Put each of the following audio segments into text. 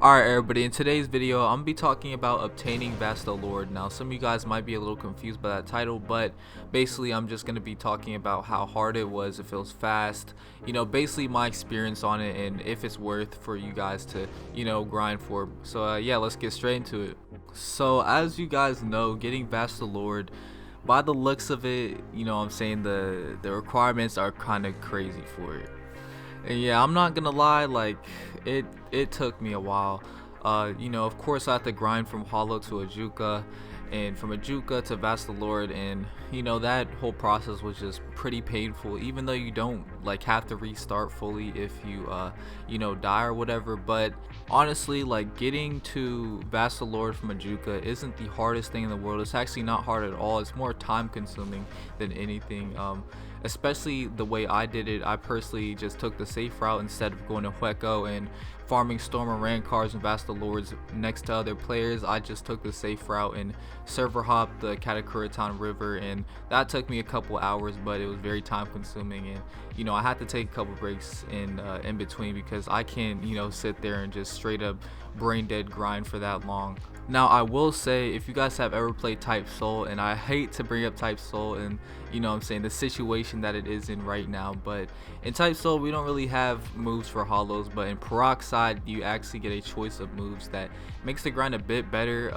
Alright everybody, in today's video I'm gonna be talking about obtaining Vastocar. Now some of you guys might be a little confused by that title, but basically I'm just gonna be talking about how hard it was, if it was fast, basically my experience on it and if it's worth for you guys to, grind for. So yeah, let's get straight into it. So as you guys know, getting Vastocar, by the looks of it, I'm saying the requirements are kind of crazy for it. And yeah, I'm not gonna lie, like it took me a while. Of course I had to grind from Hollow to Ajuka, and from Ajuka to Vastocar, and that whole process was just pretty painful, even though you don't like have to restart fully if you die or whatever. But honestly, like, getting to Vastocar from Ajuka isn't the hardest thing in the world. It's actually not hard at all. It's more time consuming than anything. Especially the way I did it. I personally just took the safe route instead of going to Hueco and farming Storm and Rancars and Vastolords next to other players. I just took the safe route and server hopped the Katakura River, and that took me a couple hours, but it was very time consuming. And I had to take a couple breaks in between because I can't sit there and just straight up brain dead grind for that long. Now I will say, if you guys have ever played Type Soul, and I hate to bring up Type Soul and the situation that it is in right now, but in Type Soul we don't really have moves for hollows, but in Peroxide you actually get a choice of moves that makes the grind a bit better.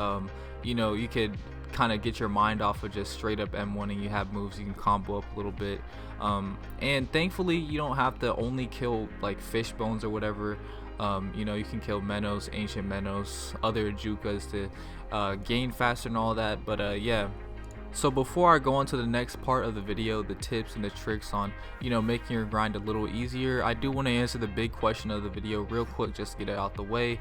You could kind of get your mind off of just straight up M1, and you have moves you can combo up a little bit. And thankfully you don't have to only kill like fish bones or whatever. You can kill Menos, Ancient Menos, other Jukas to gain faster and all that. But yeah, so before I go on to the next part of the video, the tips and the tricks on making your grind a little easier, I do want to answer the big question of the video real quick, just to get it out the way.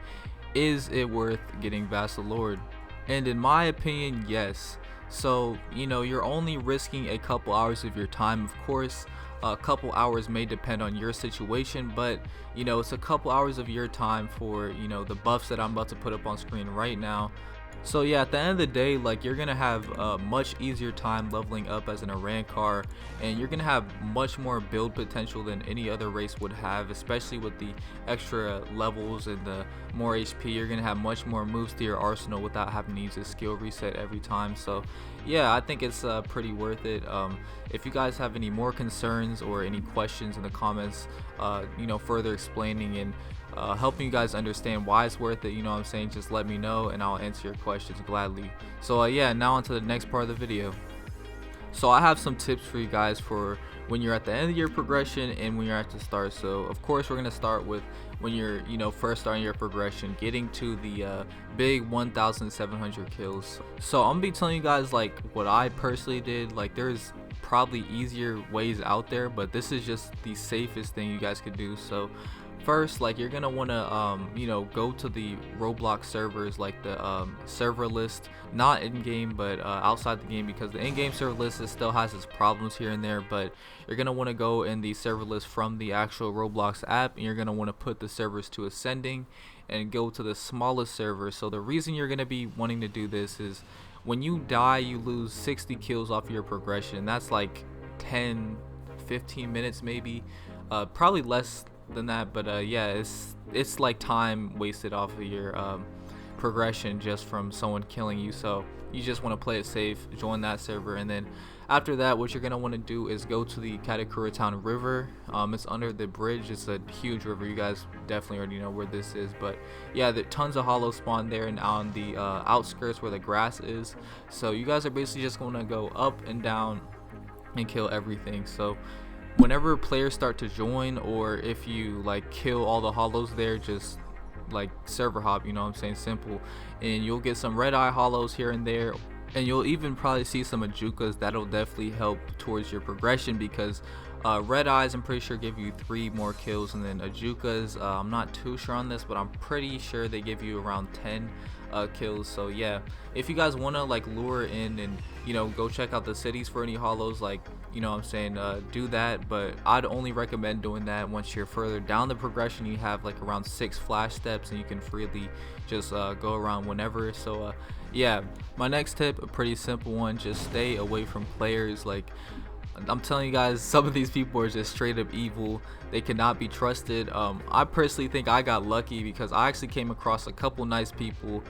Is it worth getting Vastocar? And in my opinion, yes. So you're only risking a couple hours of your time. Of course, a couple hours may depend on your situation, but it's a couple hours of your time for the buffs that I'm about to put up on screen right now. So yeah, at the end of the day, like, you're gonna have a much easier time leveling up as an Rancor, and you're gonna have much more build potential than any other race would have, especially with the extra levels and the more HP. You're gonna have much more moves to your arsenal without having to use a skill reset every time. So yeah, I think it's pretty worth it. If you guys have any more concerns or any questions in the comments, further explaining and helping you guys understand why it's worth it, just let me know and I'll answer your questions gladly. So yeah, now on to the next part of the video. So I have some tips for you guys for when you're at the end of your progression and when you're at the start. So of course we're gonna start with when you're first starting your progression, getting to the big 1,700 kills. So I'm gonna be telling you guys like what I personally did. Like, there's probably easier ways out there, but this is just the safest thing you guys could do. So first, like, you're gonna want to go to the Roblox servers, like the server list, not in game but outside the game, because the in-game server list still has its problems here and there. But you're gonna want to go in the server list from the actual Roblox app, and you're gonna want to put the servers to ascending and go to the smallest server. So the reason you're gonna be wanting to do this is when you die you lose 60 kills off your progression. That's like 10-15 minutes maybe, probably less than that, but yeah, it's like time wasted off of your progression just from someone killing you. So you just want to play it safe, join that server, and then after that what you're gonna want to do is go to the Katakura River. It's under the bridge. It's a huge river. You guys definitely already know where this is, but yeah, there tons of hollows spawn there and on the outskirts where the grass is. So you guys are basically just going to go up and down and kill everything. So whenever players start to join, or if you like kill all the hollows there, just like server hop, simple, and you'll get some red eye hollows here and there, and you'll even probably see some Ajukas. That'll definitely help towards your progression, because red eyes, I'm pretty sure, give you 3 more kills, and then Ajukas, I'm not too sure on this, but I'm pretty sure they give you around 10 kills. So yeah, if you guys want to like lure in and go check out the cities for any hollows, like do that, but I'd only recommend doing that once you're further down the progression. You have like around 6 flash steps and you can freely just go around whenever. So yeah, my next tip, a pretty simple one: just stay away from players. Like, I'm telling you guys, some of these people are just straight up evil. They cannot be trusted. I personally think I got lucky because I actually came across a couple nice people,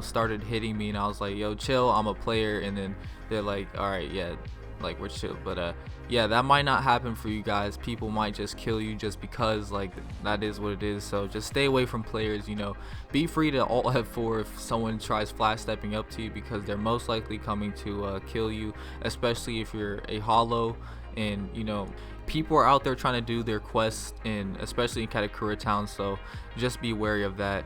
started hitting me, and I was like, yo, chill, I'm a player. And then they're like, all right, yeah, like we're chill. But yeah, that might not happen for you guys. People might just kill you just because, like, that is what it is. So just stay away from players. Be free to alt F4 if someone tries flash stepping up to you, because they're most likely coming to kill you, especially if you're a hollow. And people are out there trying to do their quests, and especially in Katakura Town, so just be wary of that.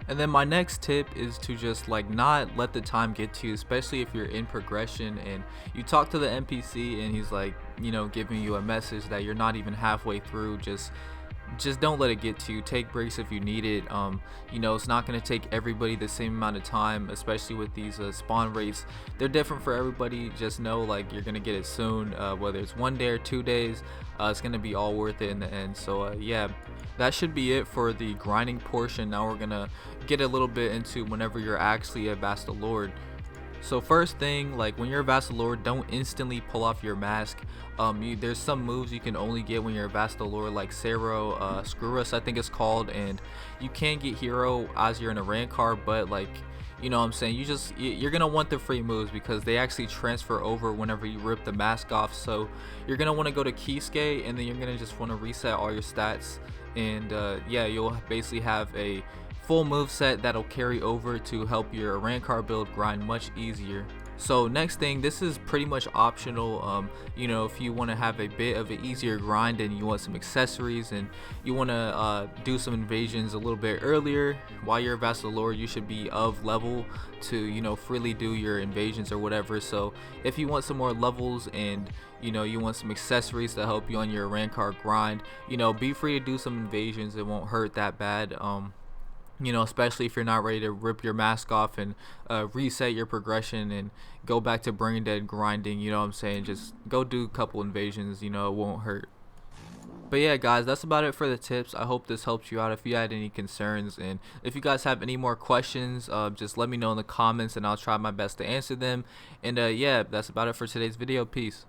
And then my next tip is to just like not let the time get to you, especially if you're in progression and you talk to the NPC and he's like, giving you a message that you're not even halfway through. Just don't let it get to you. Take breaks if you need it. It's not going to take everybody the same amount of time, especially with these spawn rates. They're different for everybody. Just know, like, you're going to get it soon, whether it's 1 day or 2 days. It's going to be all worth it in the end. So yeah, that should be it for the grinding portion. Now we're going to get a little bit into whenever you're actually a Vasto Lord. So first thing, like when you're a Vasto Lord, don't instantly pull off your mask. There's some moves you can only get when you're a Vasto Lord, like Sero, Screw Us I think it's called, and you can get Hero as you're in a rank card, but like, what I'm saying, you're gonna want the free moves because they actually transfer over whenever you rip the mask off. So you're gonna want to go to Kisuke, and then you're gonna just want to reset all your stats, and yeah, you'll basically have a full move set that'll carry over to help your rank card build grind much easier. So next thing, this is pretty much optional. If you want to have a bit of an easier grind and you want some accessories and you want to do some invasions a little bit earlier while you're a Vasto Lord, you should be of level to freely do your invasions or whatever. So if you want some more levels and you want some accessories to help you on your rank card grind, be free to do some invasions. It won't hurt that bad. Especially if you're not ready to rip your mask off and reset your progression and go back to brain dead grinding. What I'm saying, just go do a couple invasions. It won't hurt. But yeah, guys, that's about it for the tips. I hope this helped you out. If you had any concerns, and if you guys have any more questions, just let me know in the comments and I'll try my best to answer them. And yeah, that's about it for today's video. Peace.